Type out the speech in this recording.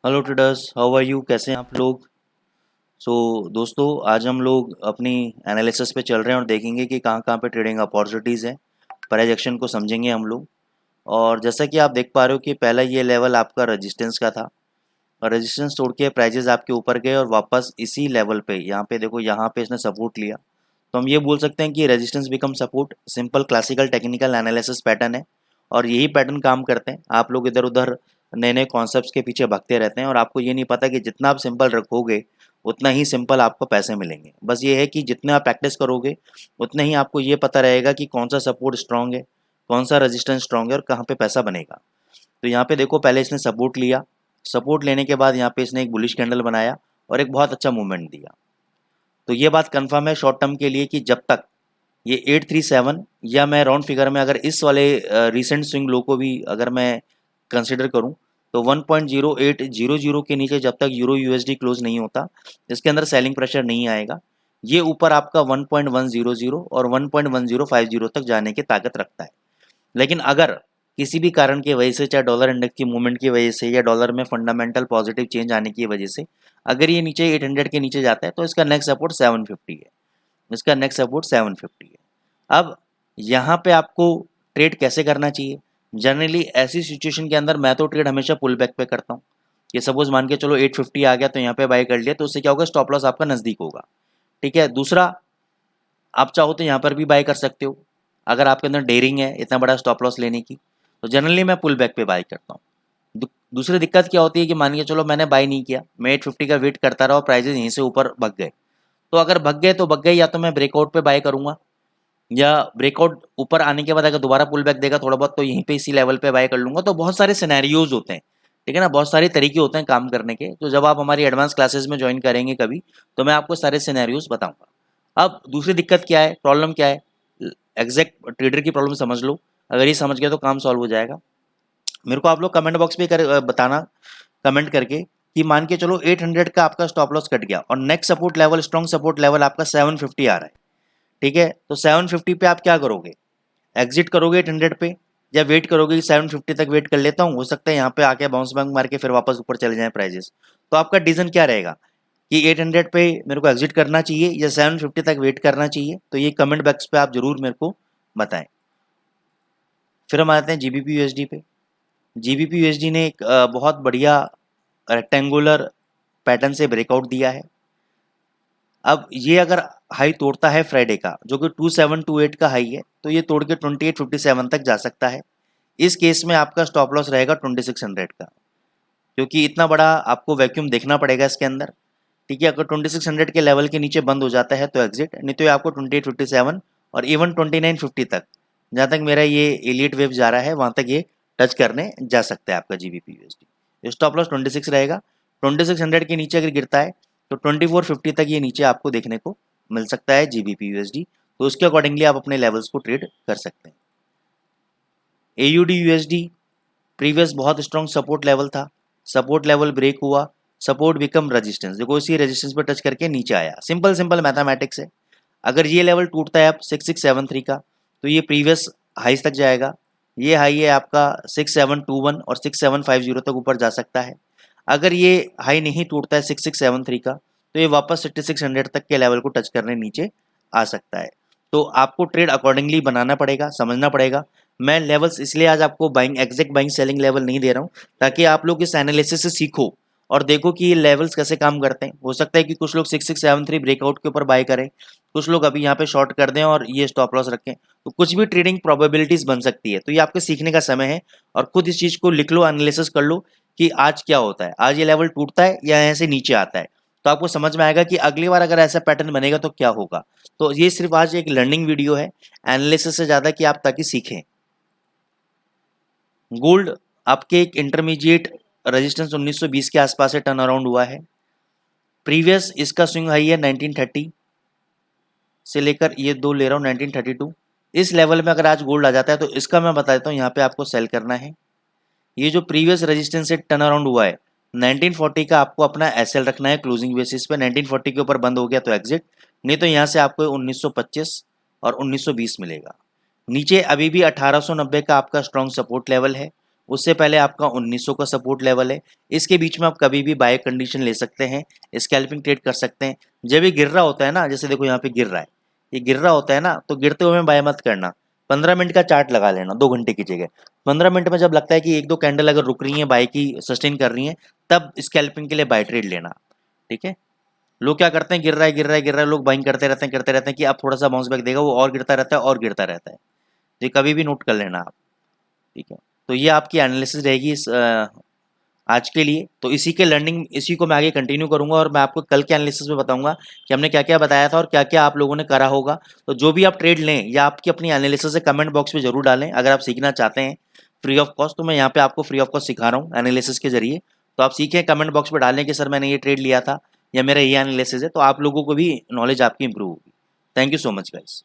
Hello traders, how are you? कैसे हैं आप लोग? दोस्तों, आज हम लोग अपनी एनालिसिस पे चल रहे हैं और देखेंगे कि कहाँ कहाँ पे ट्रेडिंग अपॉर्चुनिटीज़ हैं। प्राइस एक्शन को समझेंगे हम लोग। और जैसा कि आप देख पा रहे हो कि पहला ये लेवल आपका रेजिस्टेंस का था और रेजिस्टेंस तोड़ के प्राइजेस आपके ऊपर गए और वापस इसी लेवल पे यहाँ पे देखो, यहाँ पे इसने सपोर्ट लिया। तो हम ये बोल सकते हैं कि resistance become support, simple classical technical analysis pattern है। और यही पैटर्न काम करते हैं। आप लोग इधर उधर नए नए कॉन्सेप्ट्स के पीछे भागते रहते हैं और आपको ये नहीं पता कि जितना आप सिंपल रखोगे उतना ही सिंपल आपको पैसे मिलेंगे। बस ये है कि जितने आप प्रैक्टिस करोगे उतने ही आपको ये पता रहेगा कि कौन सा सपोर्ट स्ट्रांग है, कौन सा रेजिस्टेंस स्ट्रांग है और कहाँ पे पैसा बनेगा। तो यहाँ पे देखो, पहले इसने सपोर्ट लिया। सपोर्ट लेने के बाद यहाँ पे इसने एक बुलिश कैंडल बनाया और एक बहुत अच्छा मूवमेंट दिया। तो ये बात कंफर्म है शॉर्ट टर्म के लिए कि जब तक ये 837 या मैं राउंड फिगर में अगर इस वाले रीसेंट स्विंग लो को भी अगर मैं कंसिडर करूं तो 1.0800 के नीचे जब तक यूरो यूएसडी क्लोज नहीं होता, इसके अंदर सेलिंग प्रेशर नहीं आएगा। ये ऊपर आपका 1.100 और 1.1050 तक जाने की ताकत रखता है। लेकिन अगर किसी भी कारण की वजह से, चाहे डॉलर इंडेक्स की मूवमेंट की वजह से या डॉलर में फंडामेंटल पॉजिटिव चेंज आने की वजह से, अगर ये नीचे 800 के नीचे जाता है तो इसका नेक्स्ट सपोर्ट 750 है। इसका नेक्स्ट सपोर्ट 750 है। अब यहाँ पे आपको ट्रेड कैसे करना चाहिए? जनरली ऐसी सिचुएशन के अंदर मैं तो ट्रेड हमेशा पुल बैक पे करता हूँ। ये सपोज मान के चलो 850 आ गया तो यहाँ पे बाय कर लिया, तो उससे क्या होगा, स्टॉप लॉस आपका नजदीक होगा। ठीक है। दूसरा, आप चाहो तो यहाँ पर भी बाय कर सकते हो। अगर आपके अंदर डेयरिंग है इतना बड़ा स्टॉप लॉस लेने की, तो जनरली मैं पुल बैक पे बाय करता हूँ। दूसरी दिक्कत क्या होती है कि मान के चलो मैंने बाय नहीं किया, मैं 850 का वेट करता रहा और प्राइजेस यहीं से ऊपर भग गए। तो अगर भग गए तो भग गए, या तो मैं ब्रेकआउट पे बाय करूंगा, या ब्रेकआउट ऊपर आने के बाद अगर दोबारा पुल बैक देगा थोड़ा बहुत तो यहीं पे इसी लेवल पे बाय कर लूंगा। तो बहुत सारे सिनेरियोज होते हैं, ठीक है ना, बहुत सारे तरीके होते हैं काम करने के। तो जब आप हमारी एडवांस क्लासेस में ज्वाइन करेंगे कभी, तो मैं आपको सारे सिनेरियोज बताऊंगा। अब दूसरी दिक्कत क्या है, प्रॉब्लम क्या है, एग्जैक्ट ट्रेडर की प्रॉब्लम समझ लो। अगर ये समझ गया तो काम सॉल्व हो जाएगा। मेरे को आप लोग कमेंट बॉक्स पे बताना, कमेंट करके, कि मान के चलो 800 का आपका स्टॉप लॉस कट गया और next support level, strong support level आपका 750 आ रहा है। ठीक है। तो 750 पे आप क्या करोगे? एग्जिट करोगे 800 पे, या वेट करोगे कि 750 तक वेट कर लेता हूँ, हो सकता है यहाँ पे आके बाउंस बैक मार के फिर वापस ऊपर चले जाए प्राइजेस। तो आपका डिसीजन क्या रहेगा कि 800 पे मेरे को एग्जिट करना चाहिए या 750 तक वेट करना चाहिए? तो ये कमेंट बॉक्स पे आप जरूर मेरे को बताएं। फिर हम आते हैं जीबीपी यूएसडी पे। जीबीपी यूएसडी ने एक बहुत बढ़िया रेक्टेंगुलर पैटर्न से ब्रेकआउट दिया है। अब ये अगर हाई तोड़ता है फ्राइडे का, जो कि 2728 का हाई है, तो ये तोड़ के 2857 तक जा सकता है। इस केस में आपका स्टॉप लॉस रहेगा 2600 का, क्योंकि इतना बड़ा आपको वैक्यूम देखना पड़ेगा इसके अंदर। ठीक है। अगर 2600 के लेवल के नीचे बंद हो जाता है तो एग्जिट, नहीं तो ये आपको 2857 और इवन 2950 तक, जहाँ तक मेरा ये एलियट वेव जा रहा है वहाँ तक ये टच करने जा सकता है आपका जीबीपी यूएसडी। स्टॉप लॉस 26 रहेगा। 2600 के नीचे अगर गिरता है तो 2450 तक ये नीचे आपको देखने को मिल सकता है जीबीपी यूएसडी। तो उसके अकॉर्डिंगली आप अपने लेवल्स को ट्रेड कर सकते हैं। एयूडी यूएसडी प्रीवियस बहुत स्ट्रॉन्ग सपोर्ट लेवल था, सपोर्ट लेवल ब्रेक हुआ, सपोर्ट बिकम रेजिस्टेंस, देखो इसी रेजिस्टेंस पर टच करके नीचे आया। सिंपल सिंपल मैथमेटिक्स है। अगर ये लेवल टूटता है अब 6673 का, तो ये प्रीवियस हाईस तक जाएगा। ये हाई है आपका 6721 और 6750 तक ऊपर जा सकता है। अगर ये हाई नहीं टूटता है 6673 का, तो ये वापस 6600 तक के लेवल को टच करने नीचे आ सकता है। तो आपको ट्रेड अकॉर्डिंगली बनाना पड़ेगा, समझना पड़ेगा। मैं लेवल्स इसलिए आज आपको buying, exact buying selling level नहीं दे रहा हूँ, ताकि आप लोग इस एनालिसिस से सीखो और देखो कि ये लेवल्स कैसे काम करते हैं। हो सकता है कि कुछ लोग 6673 ब्रेकआउट के ऊपर बाय करें, कुछ लोग अभी यहाँ पे शॉर्ट कर दें और ये स्टॉप लॉस रखें। तो कुछ भी ट्रेडिंग प्रोबेबिलिटीज बन सकती है। तो ये आपके सीखने का समय है और खुद इस चीज को लिख लो, एनालिसिस कर लो कि आज क्या होता है, आज ये लेवल टूटता है या ऐसे नीचे आता है। तो आपको समझ में आएगा कि अगली बार अगर ऐसा पैटर्न बनेगा तो क्या होगा। तो ये सिर्फ आज एक लर्निंग वीडियो है, एनालिसिस से ज्यादा कि आप ताकि सीखें। गोल्ड आपके एक इंटरमीडिएट रेजिस्टेंस 1920 के आसपास से टर्न अराउंड हुआ है। प्रीवियस इसका स्विंग हाई है 1930 से लेकर ये दो ले रहा हूँ 1932। इस लेवल में अगर आज गोल्ड आ जाता है तो इसका मैं बता देता हूँ, यहाँ पे आपको सेल करना है। ये जो प्रीवियस रेजिस्टेंस से टर्न अराउंड हुआ है 1940 का, आपको अपना एसएल रखना है क्लोजिंग बेसिस पे। 1940 के ऊपर बंद हो गया तो एग्जिट, नहीं तो यहाँ से आपको 1925 और 1920 मिलेगा। नीचे अभी भी 1890 का आपका स्ट्रॉन्ग सपोर्ट लेवल है उससे पहले आपका 1900 का सपोर्ट लेवल है। इसके बीच में आप कभी भी बाय कंडीशन ले सकते हैं, स्कैल्पिंग ट्रेड कर सकते हैं। जब ये गिर रहा होता है ना, जैसे देखो यहाँ पे गिर रहा है, ये गिर रहा होता है ना, तो गिरते हुए में बाय मत करना। 15 मिनट का चार्ट लगा लेना 2 घंटे की जगह। 15 मिनट में जब लगता है कि एक दो कैंडल अगर रुक रही है, बाय की सस्टेन कर रही है, तब स्कैल्पिंग के लिए बाय ट्रेड लेना। ठीक है। लोग क्या करते हैं, गिर रहा है गिर रहा है गिर रहा है, लोग बाइंग करते रहते हैं कि अब थोड़ा सा बाउंस बैक देगा, वो और गिरता रहता है और गिरता रहता है। तो ये कभी भी नोट कर लेना आप। ठीक है। तो ये आपकी एनालिसिस रहेगी इस आज के लिए। तो इसी के लर्निंग, इसी को मैं आगे कंटिन्यू करूंगा और मैं आपको कल के एनालिसिस में बताऊंगा कि हमने क्या क्या बताया था और क्या क्या आप लोगों ने करा होगा। तो जो भी आप ट्रेड लें या आपकी अपनी एनालिसिस है, कमेंट बॉक्स में जरूर डालें। अगर आप सीखना चाहते हैं फ्री ऑफ कॉस्ट, तो मैं यहाँ पे आपको फ्री ऑफ कॉस्ट सिखा रहा हूँ एनालिसिस के जरिए। तो आप सीखें, कमेंट बॉक्स में डालें कि सर मैंने ये ट्रेड लिया था या मेरा ये एनालिसिस है, तो आप लोगों को भी नॉलेज आपकी इंप्रूव होगी। Thank you so much guys.